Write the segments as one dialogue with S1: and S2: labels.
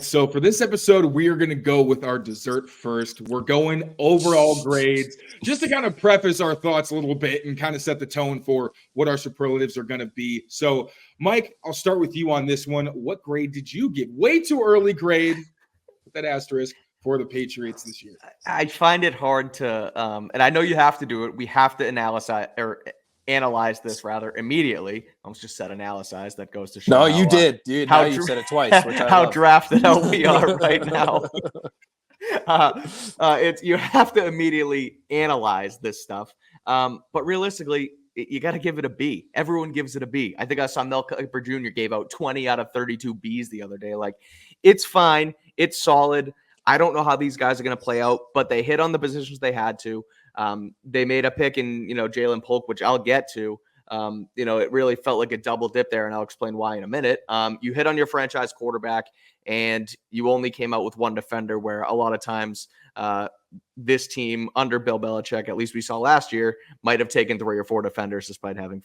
S1: So for this episode, we are going to go with our dessert first. We're going overall grades, just to kind of preface our thoughts a little bit and kind of set the tone for what our superlatives are going to be. So, Mike, I'll start with you on this one. What grade did you give? Way too early grade, with that asterisk, for the Patriots this year.
S2: I find it hard to, and I know you have to do it. We have to analyze this rather immediately. I almost just said analyze. That goes to show.
S3: No, you did. Dude, now you said it twice. Which
S2: how drafted out we are right now. You have to immediately analyze this stuff. But realistically, you got to give it a B. Everyone gives it a B. I think I saw Mel Kiper Jr. gave out 20 out of 32 Bs the other day. Like, it's fine. It's solid. I don't know how these guys are going to play out, but they hit on the positions they had to. They made a pick in, Jalen Polk, which I'll get to. It really felt like a double dip there, and I'll explain why in a minute. You hit on your franchise quarterback, and you only came out with one defender, where a lot of times this team under Bill Belichick, at least we saw last year, might have taken 3 or 4 defenders despite having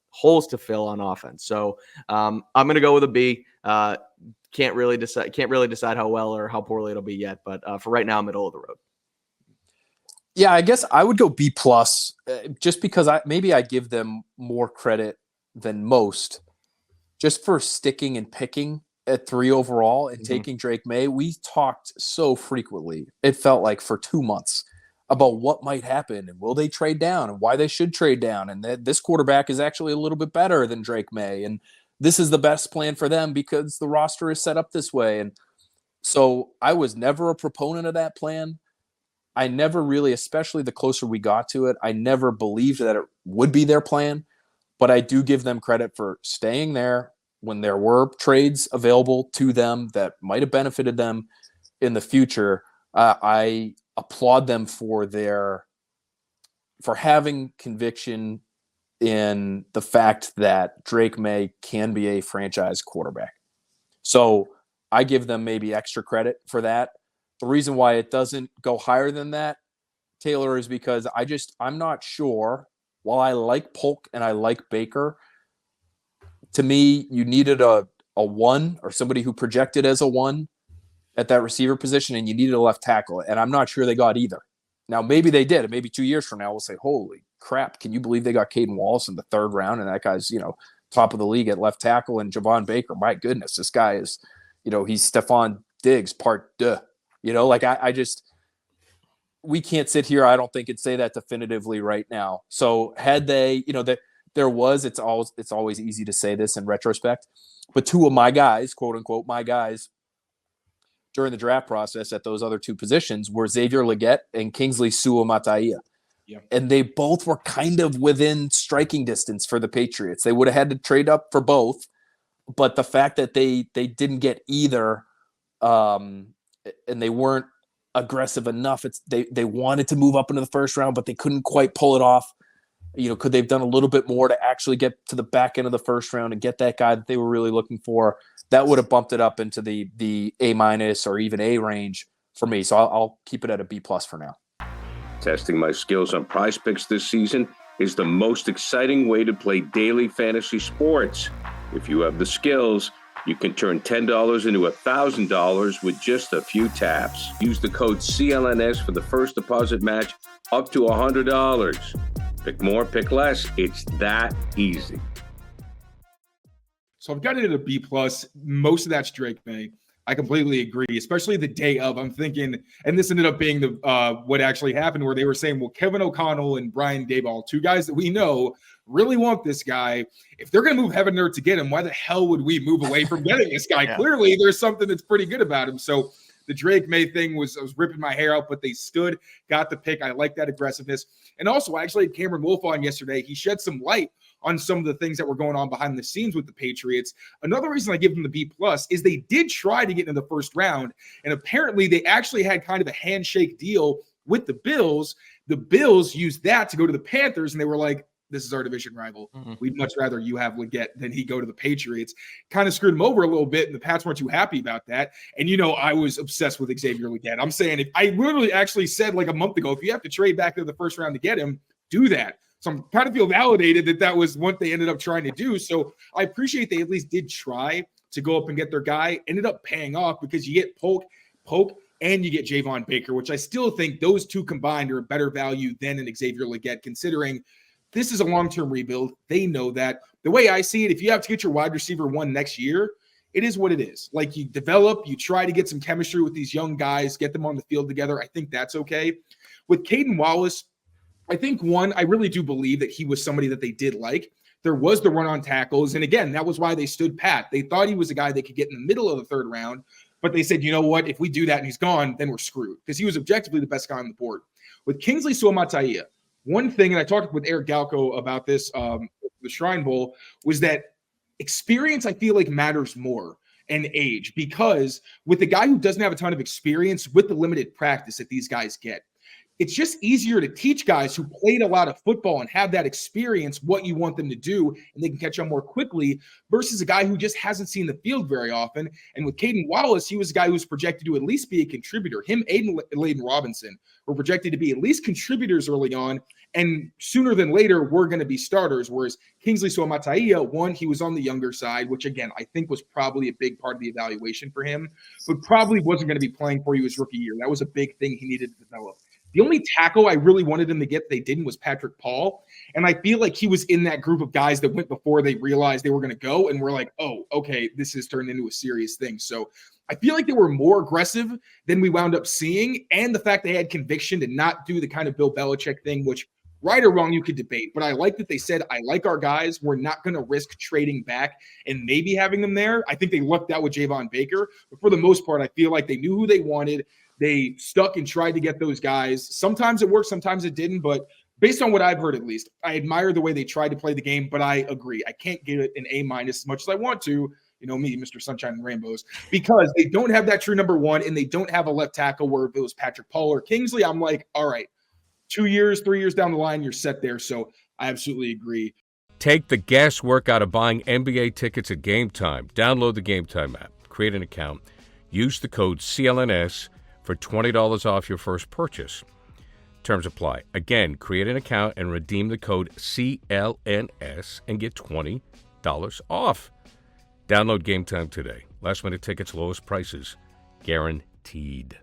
S2: holes to fill on offense. So I'm going to go with a B. Can't really decide how well or how poorly it'll be yet, but for right now, middle of the road.
S3: Yeah, I guess I would go B+, just because I give them more credit than most, just for sticking and picking at 3 overall and taking Drake Maye. We talked so frequently, it felt like for 2 months, about what might happen and will they trade down and why they should trade down, and that this quarterback is actually a little bit better than Drake Maye, and this is the best plan for them because the roster is set up this way. And so I was never a proponent of that plan. I never really, especially the closer we got to it, I never believed that it would be their plan, but I do give them credit for staying there when there were trades available to them that might have benefited them in the future. I applaud them for having conviction in the fact that Drake Maye can be a franchise quarterback. So I give them maybe extra credit for that. The reason why it doesn't go higher than that, Taylor, is because I'm not sure. While I like Polk and I like Baker, to me, you needed a 1 or somebody who projected as a 1 at that receiver position, and you needed a left tackle. And I'm not sure they got either. Now, maybe they did. And maybe 2 years from now, we'll say, holy crap, can you believe they got Caden Wallace in the 3rd round? And that guy's, top of the league at left tackle, and Javon Baker. My goodness, this guy is, he's Stephon Diggs part 2. We can't sit here, I don't think, and say that definitively right now. So had they, it's always easy to say this in retrospect, but 2 of my guys, quote unquote, my guys during the draft process at those other 2 positions were Xavier Legette and Kingsley Suamataia. Yeah. And they both were kind of within striking distance for the Patriots. They would have had to trade up for both, but the fact that they didn't get either, and they weren't aggressive enough. They wanted to move up into the 1st round, but they couldn't quite pull it off. Could they've done a little bit more to actually get to the back end of the 1st round and get that guy that they were really looking for? That would have bumped it up into the A- or even A range for me. So I'll keep it at a B+ for now.
S4: Testing my skills on PrizePicks this season is the most exciting way to play daily fantasy sports. If you have the skills, you can turn $10 into $1,000 with just a few taps. Use the code CLNS for the first deposit match up to $100. Pick more, pick less. It's that easy.
S1: So I've got it at a B+. Most of that's Drake Maye. I completely agree, especially the day of. I'm thinking, and this ended up being what actually happened, where they were saying, well, Kevin O'Connell and Brian Daboll, 2 guys that we know really want this guy. If they're going to move heaven and earth to get him, why the hell would we move away from getting this guy? Yeah. Clearly, there's something that's pretty good about him. So the Drake Maye thing I was ripping my hair out, but they stood, got the pick. I like that aggressiveness. And also, I actually had Cameron Wolf on yesterday. He shed some light on some of the things that were going on behind the scenes with the Patriots. Another reason I give them the B+ is they did try to get into the 1st round, and apparently they actually had kind of a handshake deal with the Bills. The Bills used that to go to the Panthers, and they were like, this is our division rival. Mm-hmm. We'd much rather you have Legette than he go to the Patriots. Kind of screwed him over a little bit, and the Pats weren't too happy about that. And, I was obsessed with Xavier Legette. I'm saying, if I literally actually said like a month ago, if you have to trade back to the 1st round to get him, do that. So I'm kind of feel validated that was what they ended up trying to do. So I appreciate they at least did try. to go up and get their guy. Ended up paying off because you get Polk, and you get Javon Baker, which I still think those two combined are a better value than an Xavier Legette, considering this is a long-term rebuild. They know that. The way I see it, if you have to get your wide receiver one next year, it is what it is. Like, you develop, you try to get some chemistry with these young guys, get them on the field together. I think that's okay. With Caden Wallace, I think, I really do believe that he was somebody that they did like. There was the run on tackles. And again, that was why they stood pat. They thought he was a guy they could get in the middle of the third round. But they said, you know what? If we do that and he's gone, then we're screwed, because he was objectively the best guy on the board. With Kingsley Suamataia, one thing, and I talked with Eric Galco about this, the Shrine Bowl, was that experience, I feel like, matters more, and age, because with the guy who doesn't have a ton of experience, with the limited practice that these guys get, it's just easier to teach guys who played a lot of football and have that experience what you want them to do, and they can catch on more quickly, versus a guy who just hasn't seen the field very often. And with Caden Wallace, he was a guy who was projected to at least be a contributor. Him, Aiden Layden Robinson were projected to be at least contributors early on, and sooner than later, we're going to be starters. Whereas Kingsley Suamataia, he was on the younger side, which again, I think was probably a big part of the evaluation for him, but probably wasn't going to be playing for you his rookie year. That was a big thing he needed to develop. The only tackle I really wanted him to get they didn't was Patrick Paul. And I feel like he was in that group of guys that went before they realized they were going to go, and we're like, oh, okay, this has turned into a serious thing. So I feel like they were more aggressive than we wound up seeing. And the fact they had conviction to not do the kind of Bill Belichick thing, which right or wrong, you could debate. But I like that they said, I like our guys. We're not going to risk trading back and maybe having them there. I think they lucked out with Javon Baker. But for the most part, I feel like they knew who they wanted. They stuck and tried to get those guys. Sometimes it worked, sometimes it didn't. But based on what I've heard, at least, I admire the way they tried to play the game. But I agree. I can't give it an A- as much as I want to. You know me, Mr. Sunshine and Rainbows, because they don't have that true number one, and they don't have a left tackle where if it was Patrick Paul or Kingsley, I'm like, all right, 2 years, 3 years down the line, you're set there. So I absolutely agree.
S5: Take the guesswork out of buying NBA tickets at GameTime. Download the GameTime app, create an account, use the code CLNS for $20 off your first purchase. Terms apply. Again, create an account and redeem the code CLNS and get $20 off. Download GameTime today. Last minute tickets, lowest prices, guaranteed.